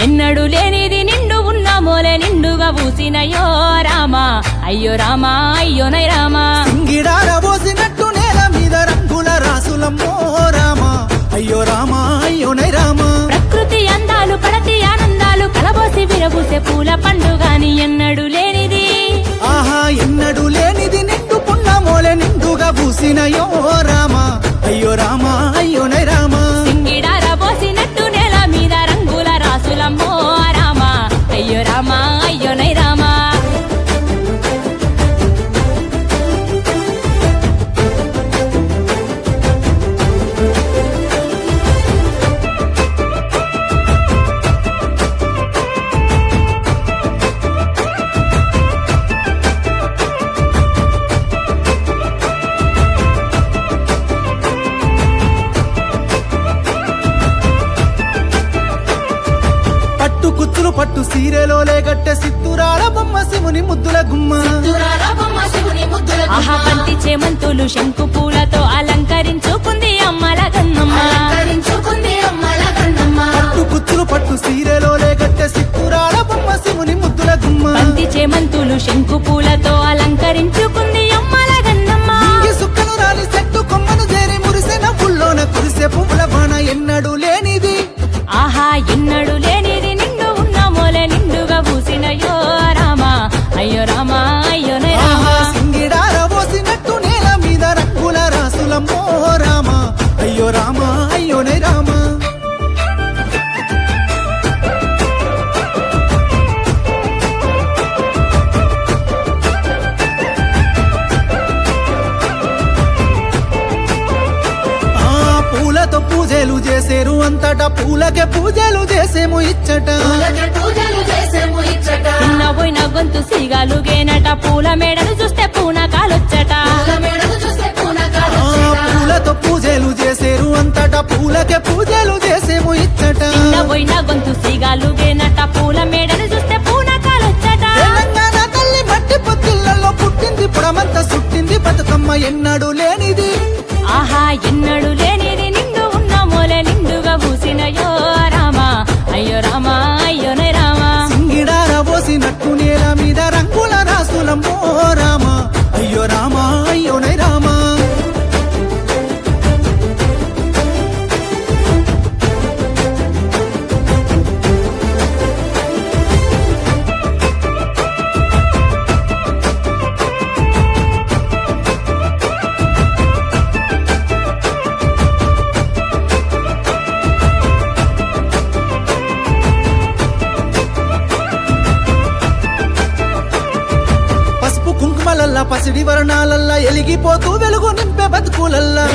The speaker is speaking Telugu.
ఎన్నడు లేనిది నిండు ఉన్న మోలే నిండుగా పూసినయో రామా అయ్యో రామా అయ్యోనై రామా సింగిడారబోసినట్టు నేల మీద రంగుల రాసులమ్మో రామా అయ్యో రామా అయ్యోనై రామా ప్రకృతి అందాలు పడతి ఆనందాలు కలబోసి విరబూసే పూల పండుగాని ఎన్నడు లేనిది ఆహా ఎన్నడు లేనిది నిండు పున్న మోలే నిండుగా పూసినయో రామా అయ్యో రామా అయ్యోనై రామా సింగిడారబోసినట్టు నేల మీద రంగుల రాసులమ్మో రామా అయ్యో రామా అయ్యోనై రామా పట్టు కుచ్చులు పట్టు సీరెలో లేగట్టె సిత్తురాల బొమ్మ శివుని ముద్దుల గుమ్మ ఆహా బంతి చేమంతులు శంకు పూలతో అలంకరించుకుంది అమ్మల గన్నమ్మ పట్టు కుచ్చులు పట్టు సీరెలో లేగట్టె సిత్తురాల బొమ్మ శివుని ముద్దుల గుమ్మ బంతి చేమంతులు శంకు పూలతో అలంకరించుకుంది అమ్మల గన్నమ్మ ఈ సుక్కలు రాని చెట్టు కొమ్మను చేరి మురిసె నవ్వుల్లోన కురిసే పువ్వుల బాణ ఎన్నడు లేనిది ఆహా ఎన్నడు లేనిది నిండు ఉన్న మోలే నిండుగా పూసినయో రామా అయ్యో రామా అయ్యోనే రామా సింగిడారబోసినట్టు నేల మీద రంగుల రాసులమ్మో రామా అయ్యో రామా అయ్యోనై రామా ఆ పూలతో పూజలు చేసేరు అంతటా పూలకే పూజలు చేసేము ఇచ్చట చిన్న పోయిన గొంతు సిగాలుగేనట పూల మేడలు చూస్తే పూనకాలొచ్చట ఆ పూలతో పూజలు చేసేరు అంతటా పూలకే పూజలు చేసేము ఇచ్చట చిన్న పోయిన గొంతు సిగాలుగేనట పూల మేడలు చూస్తే పూనకాలొచ్చట తెలంగాణ తల్లి మట్టి పొత్తిళ్లలో పుట్టింది పుడమంతా సుట్టింది బతుకమ్మ ఎన్నడు లేనిది ఆహా ఎన్నడు లేనిది నిండు ఉన్న మోలే నిండుగా పూసినయో రామా అయ్యో రామా అయ్యోనే రామా సింగిడారబోసినట్టు నేల మీద రంగుల రాసులమ్మో రామా అయ్యో రామా అయ్యోనై రామా పసుపు కుంకుమలల్లా పసిడి వర్ణాలల్లా ఎలిగిపోతూ వెలుగు నింపే బతుకులల్లా